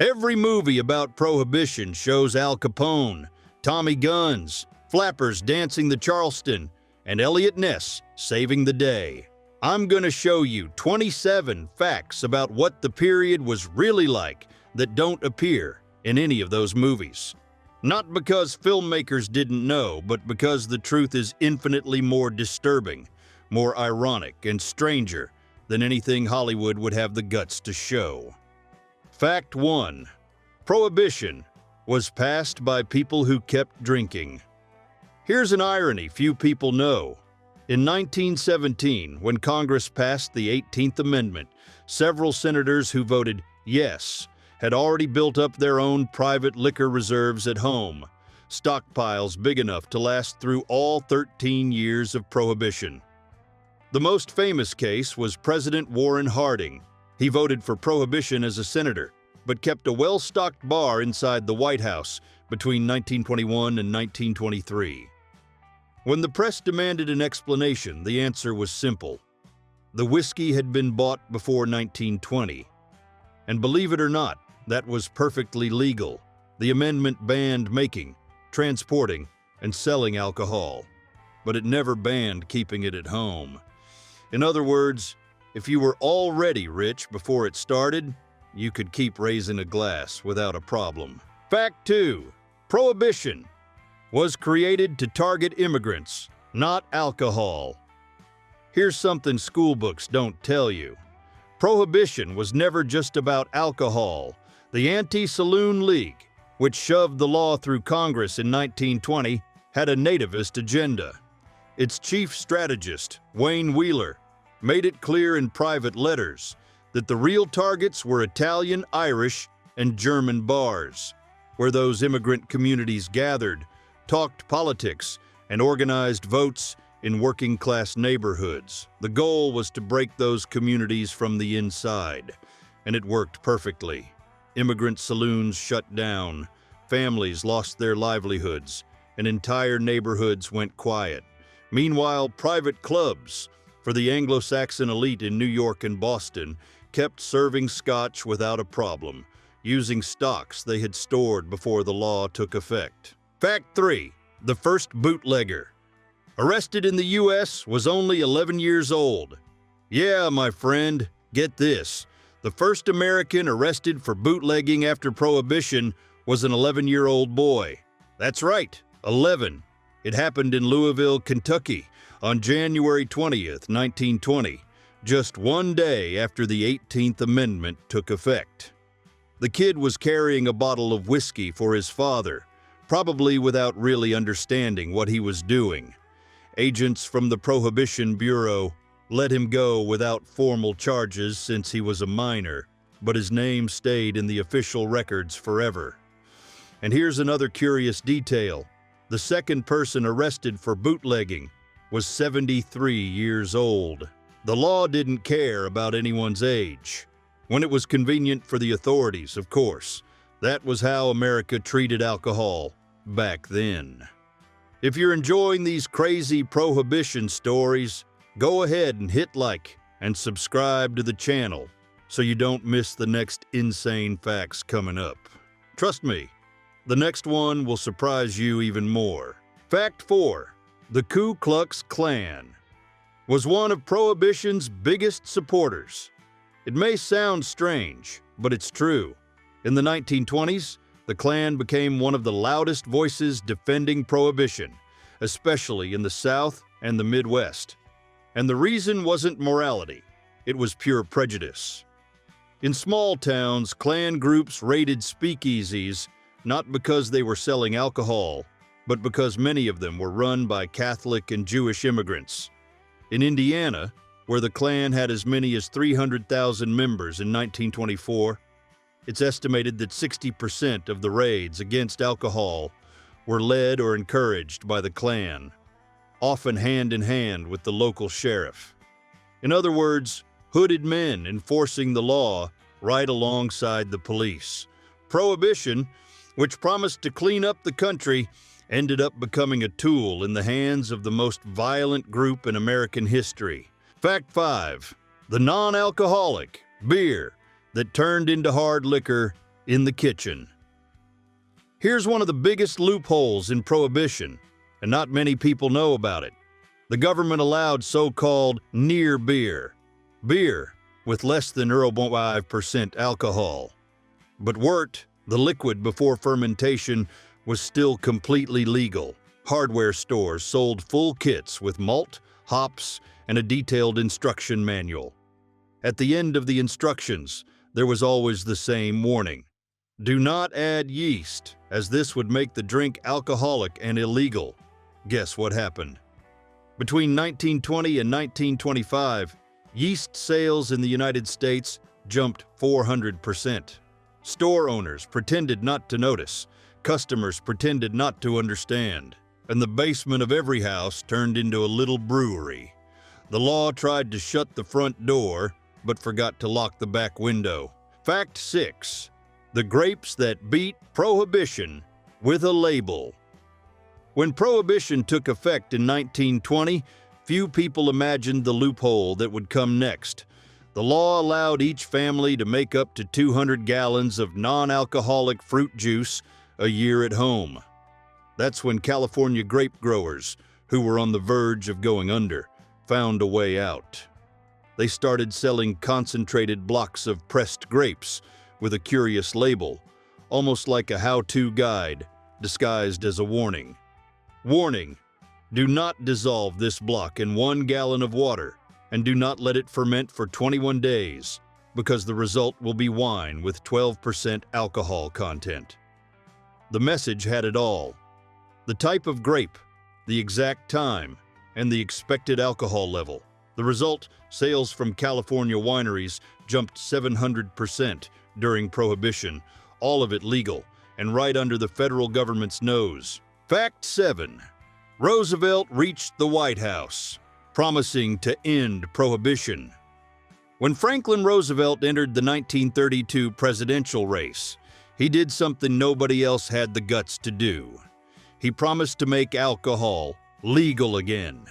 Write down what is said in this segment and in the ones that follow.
Every movie about Prohibition shows Al Capone, Tommy Guns, Flappers dancing the Charleston, and Elliot Ness saving the day. I'm gonna show you 27 facts about what the period was really like that don't appear in any of those movies. Not because filmmakers didn't know, but because the truth is infinitely more disturbing, more ironic, and stranger than anything Hollywood would have the guts to show. Fact 1. Prohibition was passed by people who kept drinking. Here's an irony few people know. In 1917, when Congress passed the 18th Amendment, several senators who voted yes had already built up their own private liquor reserves at home, stockpiles big enough to last through all 13 years of Prohibition. The most famous case was President Warren Harding. He voted for Prohibition as a senator, but kept a well-stocked bar inside the White House between 1921 and 1923. When the press demanded an explanation, the answer was simple. The whiskey had been bought before 1920. And believe it or not, that was perfectly legal. The amendment banned making, transporting, and selling alcohol, but it never banned keeping it at home. In other words, if you were already rich before it started, you could keep raising a glass without a problem. Fact 2. Prohibition was created to target immigrants, not alcohol. Here's something school books don't tell you. Prohibition was never just about alcohol. The Anti-Saloon League, which shoved the law through Congress in 1920, had a nativist agenda. Its chief strategist, Wayne Wheeler, made it clear in private letters that the real targets were Italian, Irish, and German bars, where those immigrant communities gathered, talked politics, and organized votes in working-class neighborhoods. The goal was to break those communities from the inside, and it worked perfectly. Immigrant saloons shut down, families lost their livelihoods, and entire neighborhoods went quiet. Meanwhile, private clubs for the Anglo-Saxon elite in New York and Boston kept serving scotch without a problem, using stocks they had stored before the law took effect. Fact 3. The first bootlegger. Arrested in the U.S., was only 11 years old. Yeah, my friend, get this. The first American arrested for bootlegging after Prohibition was an 11-year-old boy. That's right, 11. It happened in Louisville, Kentucky, on January 20th, 1920, just one day after the 18th Amendment took effect. The kid was carrying a bottle of whiskey for his father, probably without really understanding what he was doing. Agents from the Prohibition Bureau let him go without formal charges since he was a minor, but his name stayed in the official records forever. And here's another curious detail. The second person arrested for bootlegging was 73 years old. The law didn't care about anyone's age. When it was convenient for the authorities, of course. That was how America treated alcohol back then. If you're enjoying these crazy Prohibition stories, go ahead and hit like and subscribe to the channel so you don't miss the next insane facts coming up. Trust me, the next one will surprise you even more. Fact 4. The Ku Klux Klan was one of Prohibition's biggest supporters. It may sound strange, but it's true. In the 1920s, the Klan became one of the loudest voices defending Prohibition, especially in the South and the Midwest. And the reason wasn't morality, it was pure prejudice. In small towns, Klan groups raided speakeasies not because they were selling alcohol, but because many of them were run by Catholic and Jewish immigrants. In Indiana, where the Klan had as many as 300,000 members in 1924, it's estimated that 60% of the raids against alcohol were led or encouraged by the Klan, often hand in hand with the local sheriff. In other words, hooded men enforcing the law right alongside the police. Prohibition, which promised to clean up the country, ended up becoming a tool in the hands of the most violent group in American history. Fact 5. The non-alcoholic beer that turned into hard liquor in the kitchen. Here's one of the biggest loopholes in Prohibition, and not many people know about it. The government allowed so-called near beer with less than 0.5% alcohol. But wort, the liquid before fermentation, was still completely legal. Hardware stores sold full kits with malt, hops, and a detailed instruction manual. At the end of the instructions, there was always the same warning. Do not add yeast, as this would make the drink alcoholic and illegal. Guess what happened? Between 1920 and 1925, yeast sales in the United States jumped 400%. Store owners pretended not to notice, customers pretended not to understand, and the basement of every house turned into a little brewery. The law tried to shut the front door, but forgot to lock the back window. Fact 6. The grapes that beat Prohibition with a label. When Prohibition took effect in 1920, few people imagined the loophole that would come next. The law allowed each family to make up to 200 gallons of non-alcoholic fruit juice a year at home. That's when California grape growers, who were on the verge of going under, found a way out. They started selling concentrated blocks of pressed grapes with a curious label, almost like a how-to guide disguised as a warning. Warning: do not dissolve this block in 1 gallon of water and do not let it ferment for 21 days, because the result will be wine with 12% alcohol content. The message had it all: the type of grape, the exact time, and the expected alcohol level. The result: sales from California wineries jumped 700% during Prohibition, all of it legal, and right under the federal government's nose. Fact 7. Roosevelt reached the White House, promising to end Prohibition. When Franklin Roosevelt entered the 1932 presidential race, he did something nobody else had the guts to do. He promised to make alcohol legal again.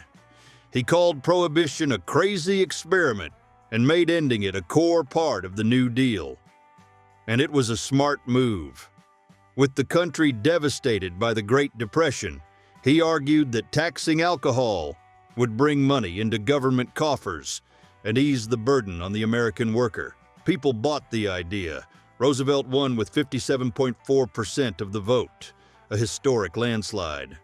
He called Prohibition a crazy experiment and made ending it a core part of the New Deal. And it was a smart move. With the country devastated by the Great Depression, he argued that taxing alcohol would bring money into government coffers and ease the burden on the American worker. People bought the idea. Roosevelt won with 57.4% of the vote, a historic landslide.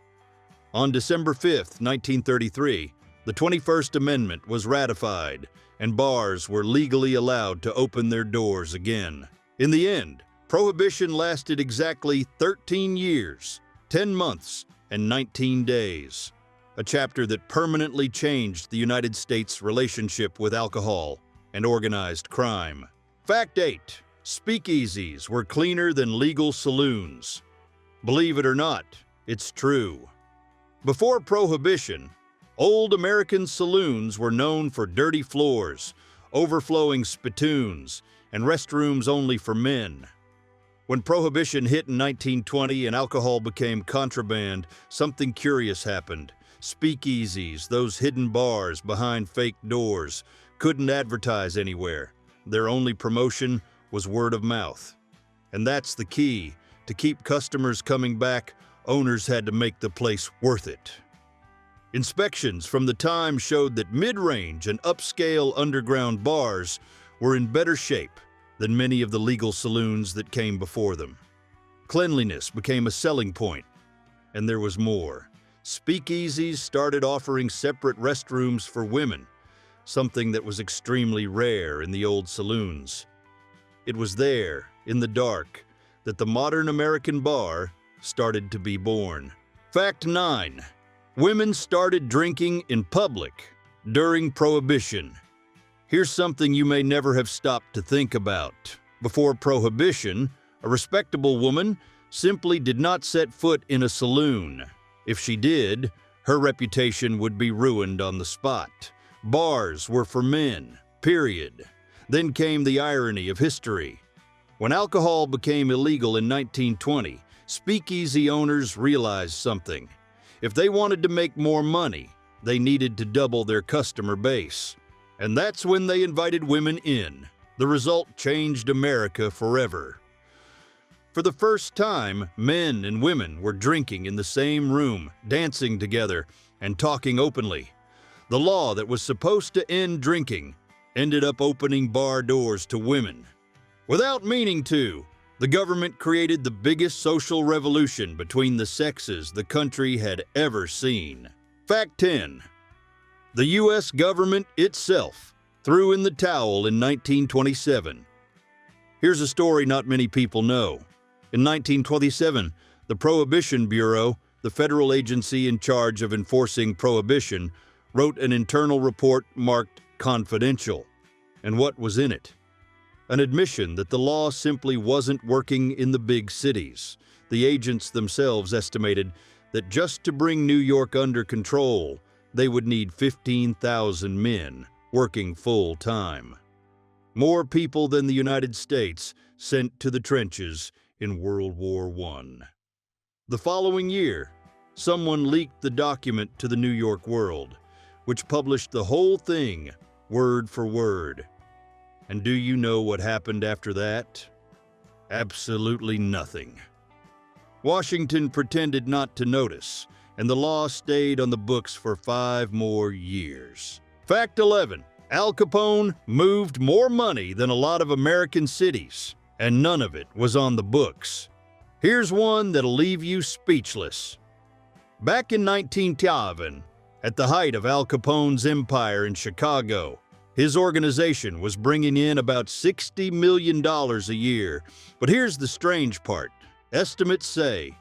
On December 5, 1933, the 21st Amendment was ratified, and bars were legally allowed to open their doors again. In the end, Prohibition lasted exactly 13 years, 10 months, and 19 days. A chapter that permanently changed the United States' relationship with alcohol and organized crime. Fact 8. Speakeasies were cleaner than legal saloons. Believe it or not, it's true. Before Prohibition, old American saloons were known for dirty floors, overflowing spittoons, and restrooms only for men. When Prohibition hit in 1920 and alcohol became contraband, something curious happened. Speakeasies, those hidden bars behind fake doors, couldn't advertise anywhere. Their only promotion was word of mouth. And that's the key. To keep customers coming back, owners had to make the place worth it. Inspections from the time showed that mid-range and upscale underground bars were in better shape than many of the legal saloons that came before them. Cleanliness became a selling point, and there was more. Speakeasies started offering separate restrooms for women, something that was extremely rare in the old saloons. It was there, in the dark, that the modern American bar started to be born. Fact 9. Women started drinking in public during Prohibition. Here's something you may never have stopped to think about. Before Prohibition, a respectable woman simply did not set foot in a saloon. If she did, her reputation would be ruined on the spot. Bars were for men, period. Then came the irony of history. When alcohol became illegal in 1920, speakeasy owners realized something. If they wanted to make more money, they needed to double their customer base. And that's when they invited women in. The result changed America forever. For the first time, men and women were drinking in the same room, dancing together, and talking openly. The law that was supposed to end drinking ended up opening bar doors to women. Without meaning to, the government created the biggest social revolution between the sexes the country had ever seen. Fact 10. The U.S. government itself threw in the towel in 1927. Here's a story not many people know. In 1927, the Prohibition Bureau, the federal agency in charge of enforcing prohibition, wrote an internal report marked confidential. And what was in it? An admission that the law simply wasn't working in the big cities. The agents themselves estimated that just to bring New York under control, they would need 15,000 men working full-time. More people than the United States sent to the trenches in World War I. The following year, someone leaked the document to the New York World, which published the whole thing, word for word. And do you know what happened after that? Absolutely nothing. Washington pretended not to notice, and the law stayed on the books for 5 more years. Fact 11. Al Capone moved more money than a lot of American cities, and none of it was on the books. Here's one that'll leave you speechless. Back in 1911, at the height of Al Capone's empire in Chicago, his organization was bringing in about $60 million a year. But here's the strange part. Estimates say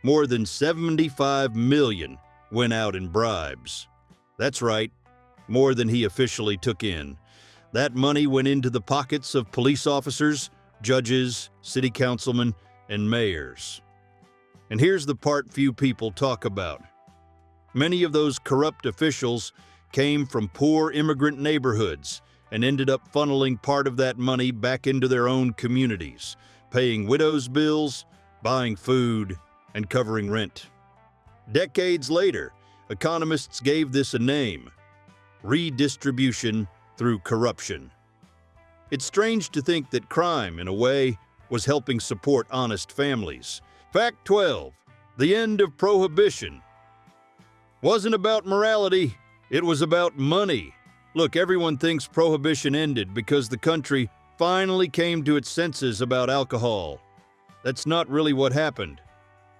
more than $75 million went out in bribes. That's right, more than he officially took in. That money went into the pockets of police officers, judges, city councilmen, and mayors. And here's the part few people talk about. Many of those corrupt officials came from poor immigrant neighborhoods and ended up funneling part of that money back into their own communities, paying widows' bills, buying food, and covering rent. Decades later, economists gave this a name: redistribution through corruption. It's strange to think that crime, in a way, was helping support honest families. Fact 12. The end of Prohibition wasn't about morality, it was about money. Look, everyone thinks Prohibition ended because the country finally came to its senses about alcohol. That's not really what happened.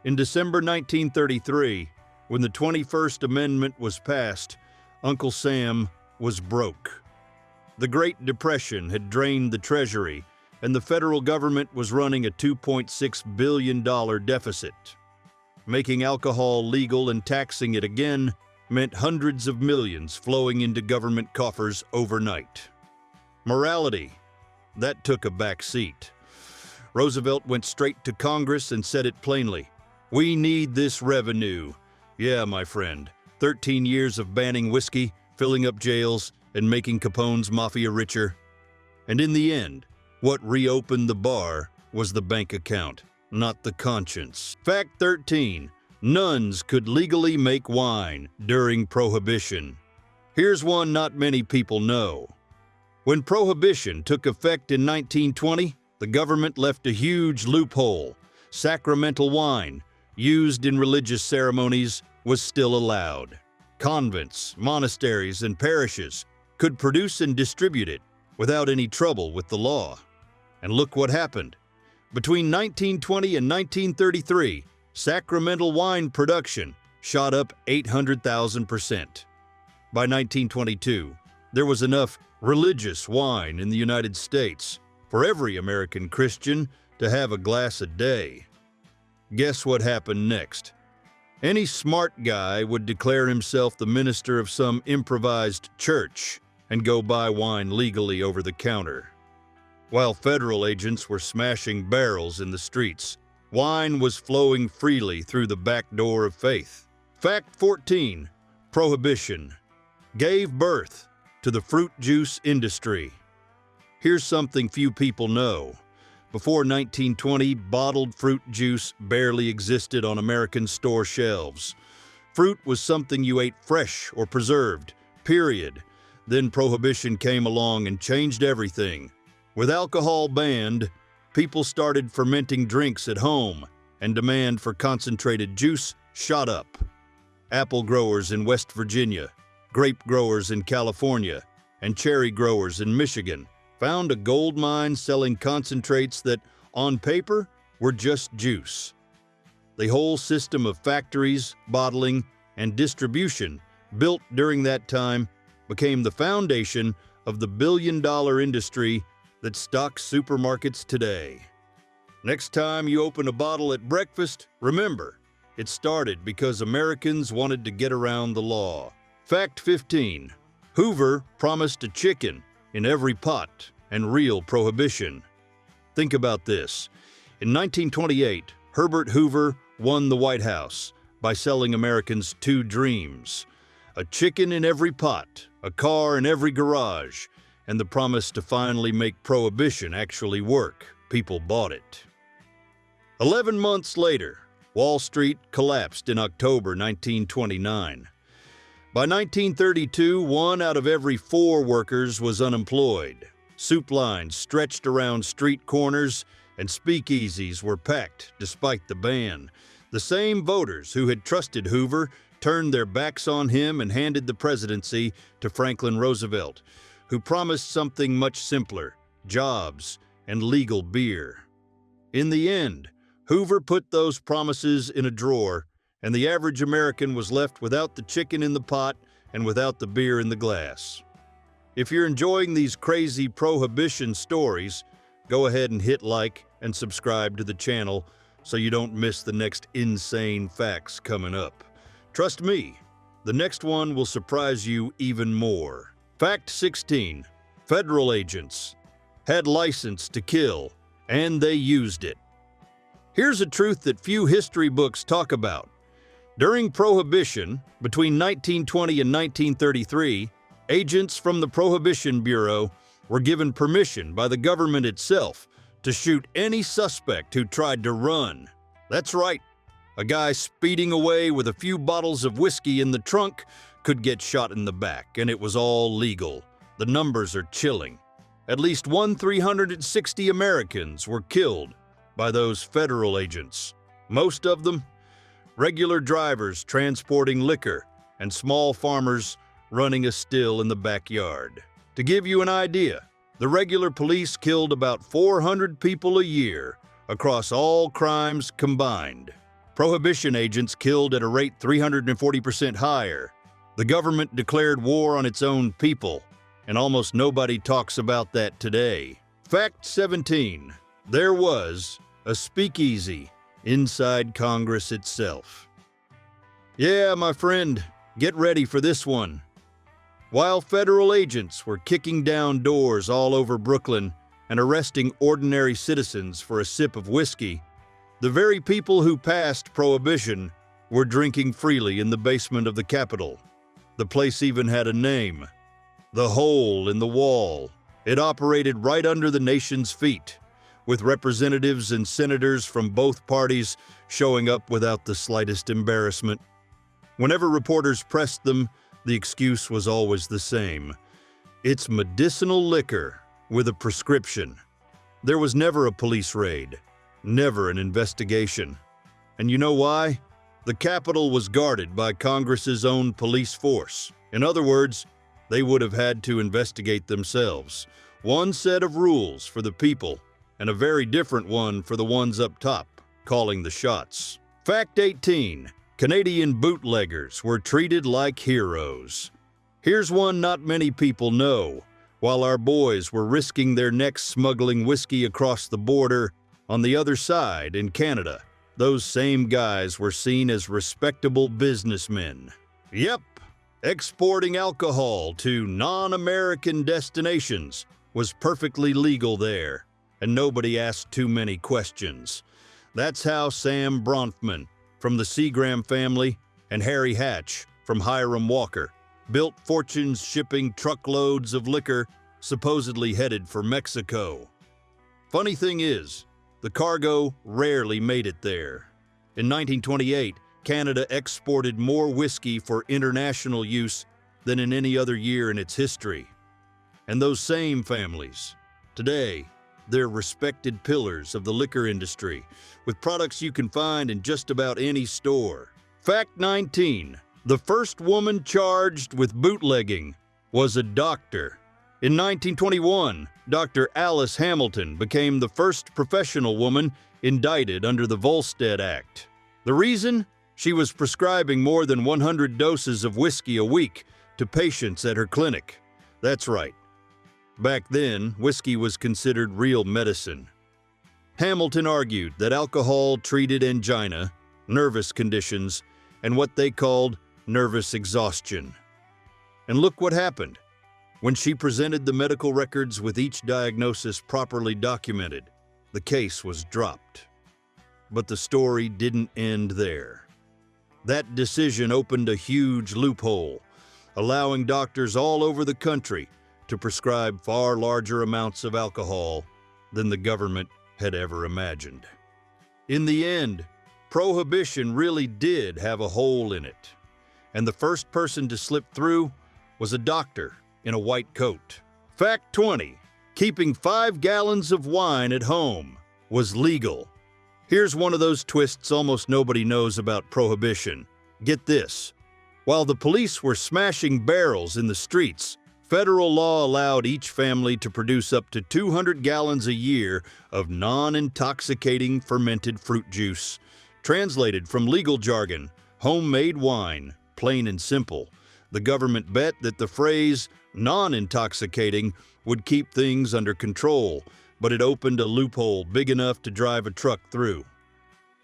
In December 1933, when the 21st Amendment was passed, Uncle Sam was broke. The Great Depression had drained the Treasury, and the federal government was running a $2.6 billion deficit. Making alcohol legal and taxing it again meant hundreds of millions flowing into government coffers overnight. Morality, that took a back seat. Roosevelt went straight to Congress and said it plainly: "We need this revenue." Yeah, my friend, 13 years of banning whiskey, filling up jails, and making Capone's mafia richer. And in the end, what reopened the bar was the bank account, not the conscience. Fact 13. Nuns could legally make wine during Prohibition. Here's one not many people know. When Prohibition took effect in 1920, the government left a huge loophole. Sacramental wine, used in religious ceremonies, was still allowed. Convents, monasteries, and parishes could produce and distribute it without any trouble with the law. And look what happened. Between 1920 and 1933, sacramental wine production shot up 800,000%. By 1922, there was enough religious wine in the United States for every American Christian to have a glass a day. Guess what happened next? Any smart guy would declare himself the minister of some improvised church and go buy wine legally over the counter. While federal agents were smashing barrels in the streets, wine was flowing freely through the back door of faith. Fact 14. Prohibition gave birth to the fruit juice industry. Here's something few people know. Before 1920, bottled fruit juice barely existed on American store shelves. Fruit was something you ate fresh or preserved, period. Then Prohibition came along and changed everything. With alcohol banned, people started fermenting drinks at home, and demand for concentrated juice shot up. Apple growers in West Virginia, grape growers in California, and cherry growers in Michigan found a gold mine selling concentrates that, on paper, were just juice. The whole system of factories, bottling, and distribution built during that time became the foundation of the billion-dollar industry that stocks supermarkets today. Next time you open a bottle at breakfast, remember, it started because Americans wanted to get around the law. Fact 15. Hoover promised a chicken in every pot and real prohibition. Think about this. In 1928, Herbert Hoover won the White House by selling Americans two dreams: a chicken in every pot, a car in every garage, and the promise to finally make prohibition actually work. People bought it. 11 months later, Wall Street collapsed in October 1929. By 1932, 1 out of every 4 workers was unemployed. Soup lines stretched around street corners, and speakeasies were packed despite the ban. The same voters who had trusted Hoover turned their backs on him and handed the presidency to Franklin Roosevelt, who promised something much simpler: jobs and legal beer. In the end, Hoover put those promises in a drawer, and the average American was left without the chicken in the pot and without the beer in the glass. If you're enjoying these crazy prohibition stories, go ahead and hit like and subscribe to the channel so you don't miss the next insane facts coming up. Trust me, the next one will surprise you even more. Fact 16. Federal agents had license to kill, and they used it. Here's a truth that few history books talk about. During Prohibition, between 1920 and 1933, agents from the Prohibition Bureau were given permission by the government itself to shoot any suspect who tried to run. That's right, a guy speeding away with a few bottles of whiskey in the trunk could get shot in the back, and it was all legal. The numbers are chilling. At least 360 Americans were killed by those federal agents. Most of them, regular drivers transporting liquor and small farmers running a still in the backyard. To give you an idea, the regular police killed about 400 people a year across all crimes combined. Prohibition agents killed at a rate 340% higher. The government declared war on its own people, and almost nobody talks about that today. Fact 17. There was a speakeasy inside Congress itself. Yeah, my friend, get ready for this one. While federal agents were kicking down doors all over Brooklyn and arresting ordinary citizens for a sip of whiskey, the very people who passed Prohibition were drinking freely in the basement of the Capitol. The place even had a name: the Hole in the Wall. It operated right under the nation's feet, with representatives and senators from both parties showing up without the slightest embarrassment. Whenever reporters pressed them, the excuse was always the same: it's medicinal liquor with a prescription. There was never a police raid, never an investigation. And you know why? The Capitol was guarded by Congress's own police force. In other words, they would have had to investigate themselves. One set of rules for the people, and a very different one for the ones up top, calling the shots. Fact 18. Canadian bootleggers were treated like heroes. Here's one not many people know. While our boys were risking their necks smuggling whiskey across the border, on the other side, in Canada, those same guys were seen as respectable businessmen. Yep, exporting alcohol to non-American destinations was perfectly legal there, and nobody asked too many questions. That's how Sam Bronfman from the Seagram family and Harry Hatch from Hiram Walker built fortunes shipping truckloads of liquor supposedly headed for Mexico. Funny thing is, the cargo rarely made it there. In 1928, Canada exported more whiskey for international use than in any other year in its history. And those same families, today, They're respected pillars of the liquor industry, with products you can find in just about any store. Fact 19. The first woman charged with bootlegging was a doctor. In 1921, Dr. Alice Hamilton became the first professional woman indicted under the Volstead Act. The reason? She was prescribing more than 100 doses of whiskey a week to patients at her clinic. That's right. Back then, whiskey was considered real medicine. Hamilton argued that alcohol treated angina, nervous conditions, and what they called nervous exhaustion. And look what happened. When she presented the medical records with each diagnosis properly documented, the case was dropped. But the story didn't end there. That decision opened a huge loophole, allowing doctors all over the country to prescribe far larger amounts of alcohol than the government had ever imagined. In the end, Prohibition really did have a hole in it, and the first person to slip through was a doctor in a white coat. Fact 20. Keeping 5 gallons of wine at home was legal. Here's one of those twists almost nobody knows about Prohibition. Get this. While the police were smashing barrels in the streets, federal law allowed each family to produce up to 200 gallons a year of non-intoxicating fermented fruit juice. Translated from legal jargon, homemade wine, plain and simple. The government bet that the phrase non-intoxicating would keep things under control, but it opened a loophole big enough to drive a truck through.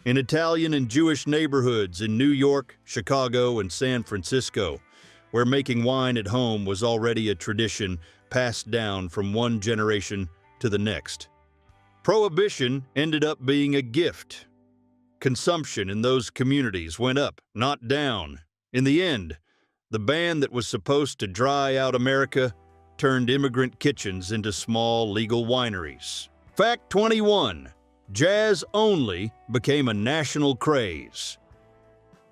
In Italian and Jewish neighborhoods in New York, Chicago, and San Francisco, where making wine at home was already a tradition passed down from one generation to the next. Prohibition ended up being a gift. Consumption in those communities went up, not down. In the end, the ban that was supposed to dry out America turned immigrant kitchens into small legal wineries. Fact 21. Jazz only became a national craze.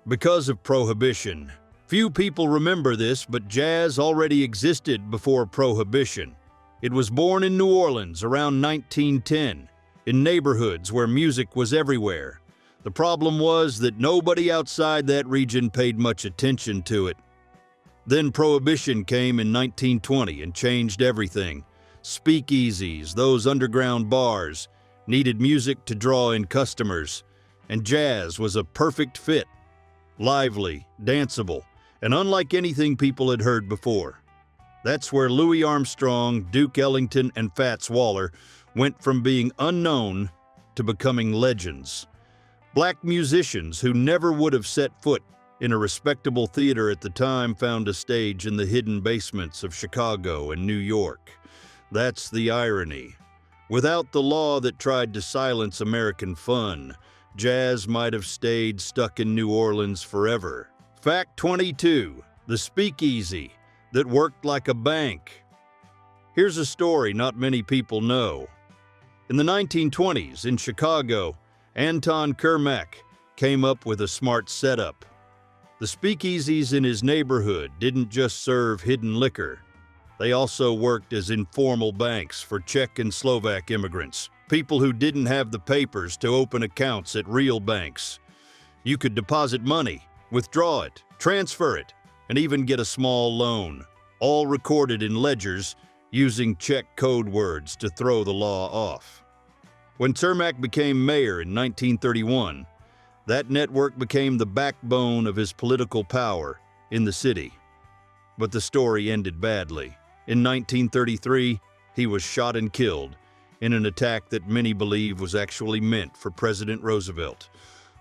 Because of Prohibition, few people remember this, but jazz already existed before Prohibition. It was born in New Orleans around 1910, in neighborhoods where music was everywhere. The problem was that nobody outside that region paid much attention to it. Then Prohibition came in 1920 and changed everything. Speakeasies, those underground bars, needed music to draw in customers, and jazz was a perfect fit. Lively, danceable, and unlike anything people had heard before. That's where Louis Armstrong, Duke Ellington, and Fats Waller went from being unknown to becoming legends. Black musicians who never would have set foot in a respectable theater at the time found a stage in the hidden basements of Chicago and New York. That's the irony. Without the law that tried to silence American fun, jazz might have stayed stuck in New Orleans forever. Fact 22. The speakeasy that worked like a bank. Here's a story not many people know. In the 1920s in Chicago, Anton Kermack came up with a smart setup. The speakeasies in his neighborhood didn't just serve hidden liquor. They also worked as informal banks for Czech and Slovak immigrants, people who didn't have the papers to open accounts at real banks. You could deposit money, withdraw it, transfer it, and even get a small loan, all recorded in ledgers using Czech code words to throw the law off. When Cermak became mayor in 1931, that network became the backbone of his political power in the city. But the story ended badly. In 1933, he was shot and killed in an attack that many believe was actually meant for President Roosevelt.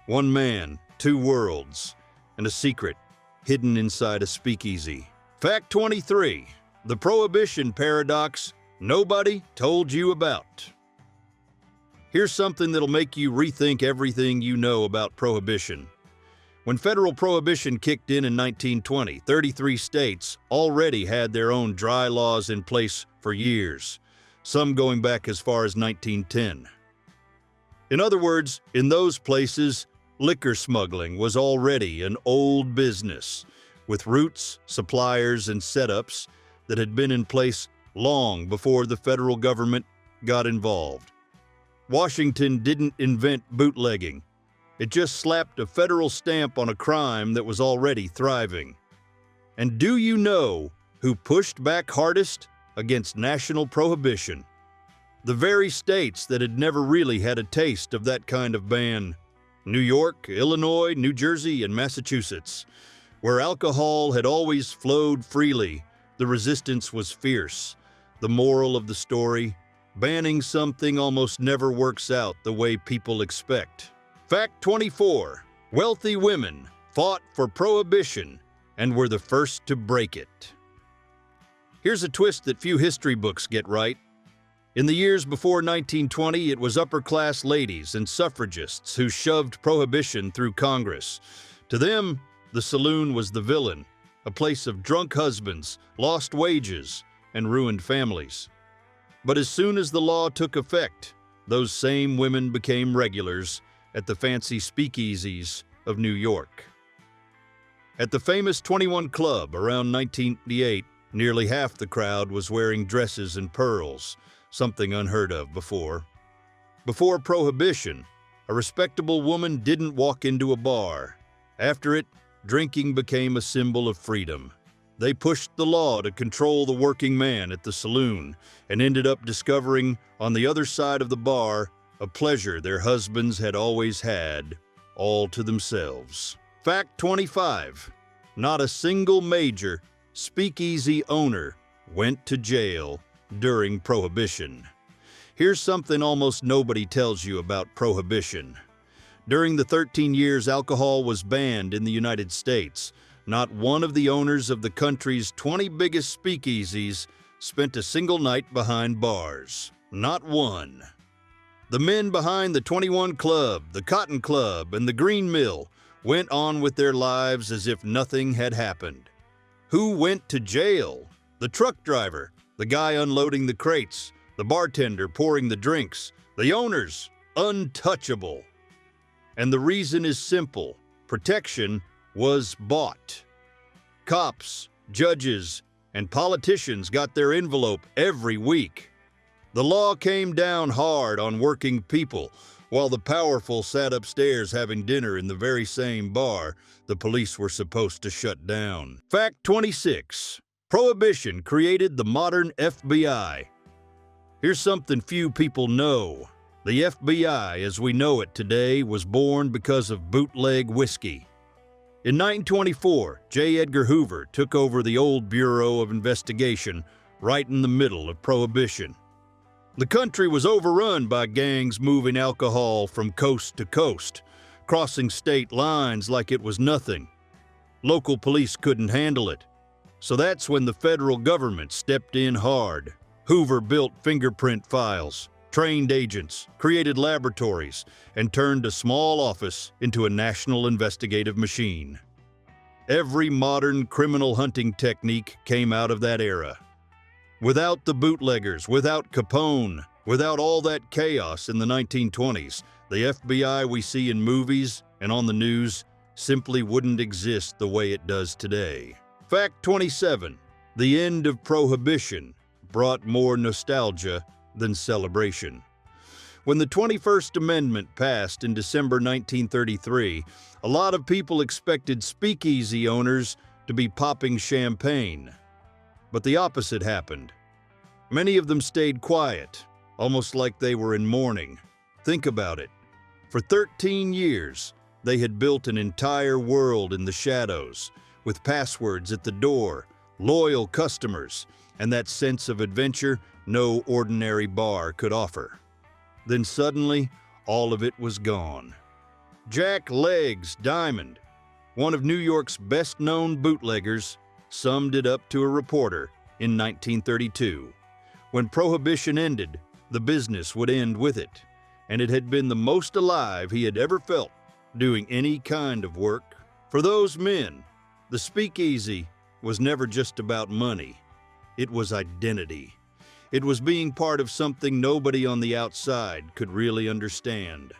One man, two worlds, and a secret hidden inside a speakeasy. Fact 23. The Prohibition Paradox nobody told you about. Here's something that'll make you rethink everything you know about Prohibition. When federal prohibition kicked in 1920, 33 states already had their own dry laws in place for years, some going back as far as 1910. In other words, in those places, liquor smuggling was already an old business, with routes, suppliers, and setups that had been in place long before the federal government got involved. Washington didn't invent bootlegging. It just slapped a federal stamp on a crime that was already thriving. And do you know who pushed back hardest against national prohibition? The very states that had never really had a taste of that kind of ban. New York, Illinois, New Jersey, and Massachusetts. Where alcohol had always flowed freely, the resistance was fierce. The moral of the story: banning something almost never works out the way people expect. Fact 24. Wealthy women fought for prohibition and were the first to break it. Here's a twist that few history books get right. In the years before 1920, it was upper-class ladies and suffragists who shoved prohibition through Congress. To them, the saloon was the villain, a place of drunk husbands, lost wages, and ruined families. But as soon as the law took effect, those same women became regulars at the fancy speakeasies of New York. At the famous 21 Club around 1988, nearly half the crowd was wearing dresses and pearls, something unheard of before. Before Prohibition, a respectable woman didn't walk into a bar. After it, drinking became a symbol of freedom. They pushed the law to control the working man at the saloon and ended up discovering on the other side of the bar a pleasure their husbands had always had, all to themselves. Fact 25. Not a single major speakeasy owner went to jail during Prohibition. Here's something almost nobody tells you about Prohibition. During the 13 years alcohol was banned in the United States, not one of the owners of the country's 20 biggest speakeasies spent a single night behind bars. Not one. The men behind the 21 Club, the Cotton Club, and the Green Mill went on with their lives as if nothing had happened. Who went to jail? The truck driver, the guy unloading the crates, the bartender pouring the drinks, the owners, untouchable. And the reason is simple: protection was bought. Cops, judges, and politicians got their envelope every week. The law came down hard on working people, while the powerful sat upstairs having dinner in the very same bar the police were supposed to shut down. Fact 26. Prohibition created the modern FBI. Here's something few people know. The FBI, as we know it today, was born because of bootleg whiskey. In 1924, J. Edgar Hoover took over the old Bureau of Investigation right in the middle of Prohibition. The country was overrun by gangs moving alcohol from coast to coast, crossing state lines like it was nothing. Local police couldn't handle it. So that's when the federal government stepped in hard. Hoover built fingerprint files, trained agents, created laboratories, and turned a small office into a national investigative machine. Every modern criminal hunting technique came out of that era. Without the bootleggers, without Capone, without all that chaos in the 1920s, the FBI we see in movies and on the news simply wouldn't exist the way it does today. Fact 27. The end of Prohibition brought more nostalgia than celebration. When the 21st Amendment passed in December 1933, a lot of people expected speakeasy owners to be popping champagne. But the opposite happened. Many of them stayed quiet, almost like they were in mourning. Think about it. For 13 years, they had built an entire world in the shadows, with passwords at the door, loyal customers, and that sense of adventure no ordinary bar could offer. Then suddenly, all of it was gone. Jack Legs Diamond, one of New York's best-known bootleggers, summed it up to a reporter in 1932. When Prohibition ended, the business would end with it, and it had been the most alive he had ever felt doing any kind of work. For those men, the speakeasy was never just about money. It was identity. It was being part of something nobody on the outside could really understand.